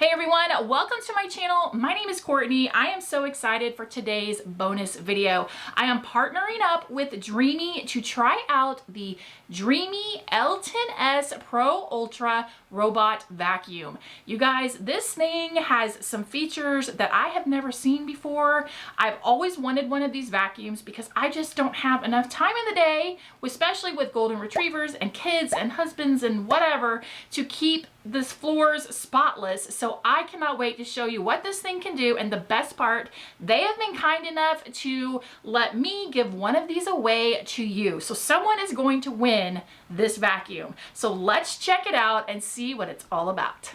Hey everyone, welcome to my channel. My name is Courtney. I am so excited for today's bonus video. I am partnering up with Dreame to try out the Dreame L10S Pro Ultra robot vacuum. You guys, this thing has some features that I have never seen before. I've always wanted one of these vacuums because I just don't have enough time in the day, especially with golden retrievers and kids and husbands and whatever, to keep this floors spotless. So I cannot wait to show you what this thing can do. And the best part, they have been kind enough to let me give one of these away to you. So someone is going to win this vacuum. So let's check it out and see what it's all about.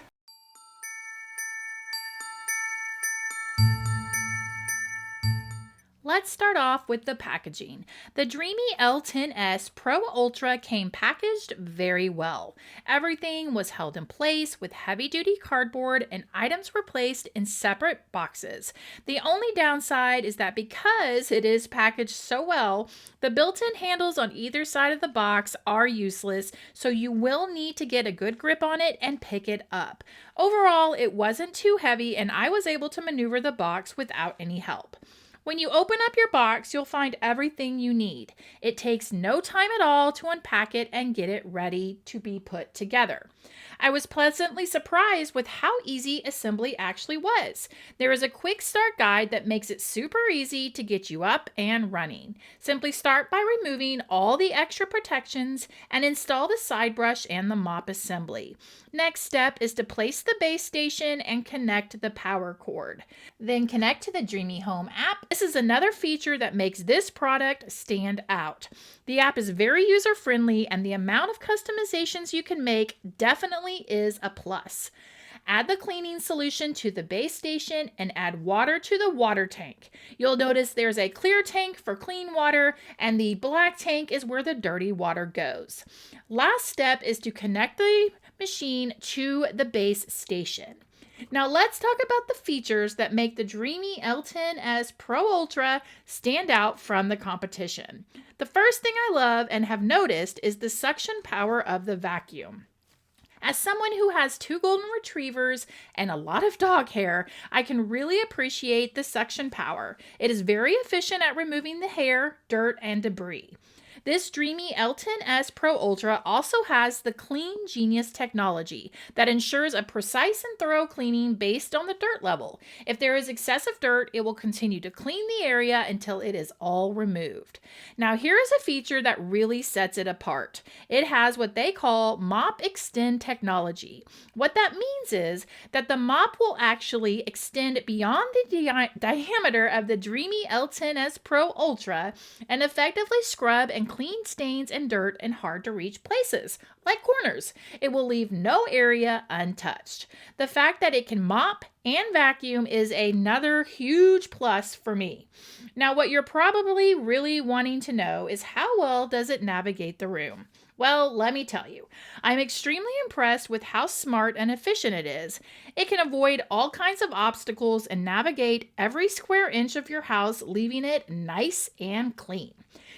Let's start off with the packaging. The Dreame L10S Pro Ultra came packaged very well. Everything was held in place with heavy-duty cardboard and items were placed in separate boxes. The only downside is that because it is packaged so well, the built-in handles on either side of the box are useless, so you will need to get a good grip on it and pick it up. Overall, it wasn't too heavy and I was able to maneuver the box without any help. When you open up your box, you'll find everything you need. It takes no time at all to unpack it and get it ready to be put together. I was pleasantly surprised with how easy assembly actually was. There is a quick start guide that makes it super easy to get you up and running. Simply start by removing all the extra protections and install the side brush and the mop assembly. Next step is to place the base station and connect the power cord. Then connect to the Dreame Home app. This is another feature that makes this product stand out. The app is very user-friendly and the amount of customizations you can make definitely is a plus. Add the cleaning solution to the base station and add water to the water tank. You'll notice there's a clear tank for clean water and the black tank is where the dirty water goes. Last step is to connect the machine to the base station. Now let's talk about the features that make the Dreame L10S Pro Ultra stand out from the competition. The first thing I love and have noticed is the suction power of the vacuum. As someone who has 2 golden retrievers and a lot of dog hair, I can really appreciate the suction power. It is very efficient at removing the hair, dirt, and debris. This Dreame L10S Pro Ultra also has the Clean Genius technology that ensures a precise and thorough cleaning based on the dirt level. If there is excessive dirt, it will continue to clean the area until it is all removed. Now here is a feature that really sets it apart. It has what they call Mop Extend technology. What that means is that the mop will actually extend beyond the diameter of the Dreame L10S Pro Ultra and effectively scrub and clean stains and dirt in hard to reach places, like corners. It will leave no area untouched. The fact that it can mop and vacuum is another huge plus for me. Now, what you're probably really wanting to know is how well does it navigate the room? Well, let me tell you, I'm extremely impressed with how smart and efficient it is. It can avoid all kinds of obstacles and navigate every square inch of your house, leaving it nice and clean.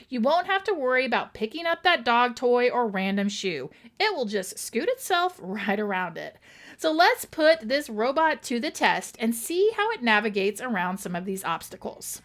You won't have to worry about picking up that dog toy or random shoe. It will just scoot itself right around it. So let's put this robot to the test and see how it navigates around some of these obstacles.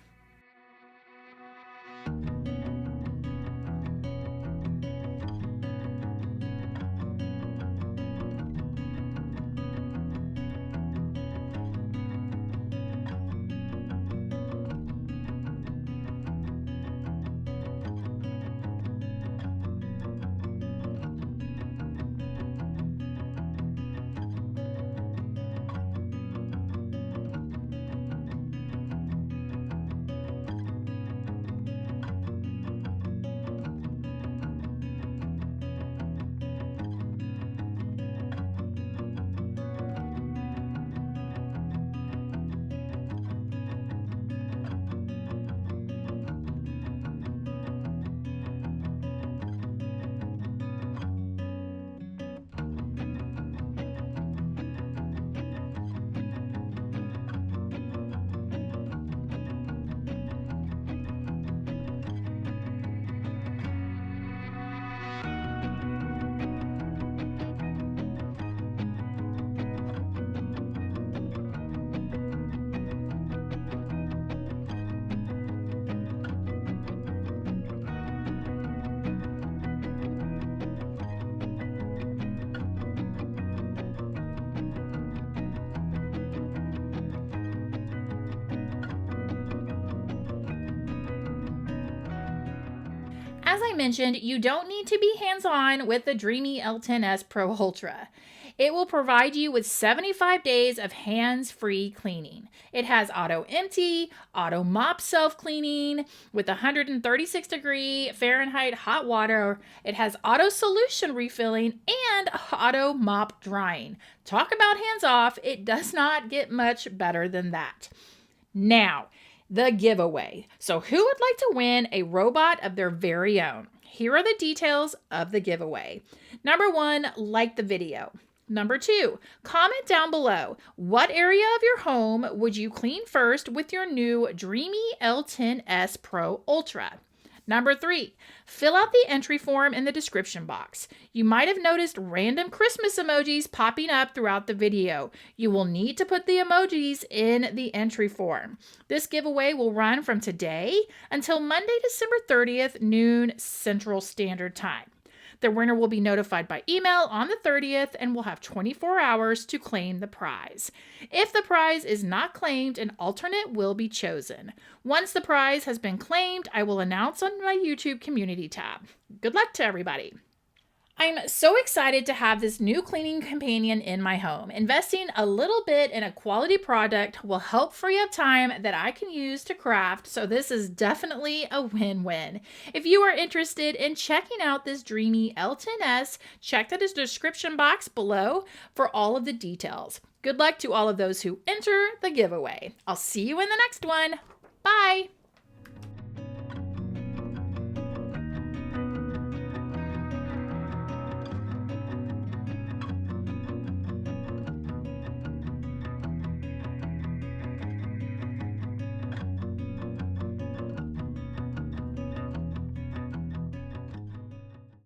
As I mentioned, you don't need to be hands-on with the Dreame L10S Pro Ultra. It will provide you with 75 days of hands-free cleaning. It has auto empty, auto mop self-cleaning with 136-degree Fahrenheit hot water. It has auto solution refilling and auto mop drying. Talk about hands-off, it does not get much better than that. Now, the giveaway. So who would like to win a robot of their very own? Here are the details of the giveaway. Number 1, like the video. Number 2, comment down below. What area of your home would you clean first with your new Dreame L10S Pro Ultra? Number 3, fill out the entry form in the description box. You might have noticed random Christmas emojis popping up throughout the video. You will need to put the emojis in the entry form. This giveaway will run from today until Monday, December 30th, noon Central Standard Time. The winner will be notified by email on the 30th and will have 24 hours to claim the prize. If the prize is not claimed, an alternate will be chosen. Once the prize has been claimed, I will announce on my YouTube community tab. Good luck to everybody. I'm so excited to have this new cleaning companion in my home. Investing a little bit in a quality product will help free up time that I can use to craft, so this is definitely a win-win. If you are interested in checking out this Dreame L10S, check the description box below for all of the details. Good luck to all of those who enter the giveaway. I'll see you in the next one. Bye!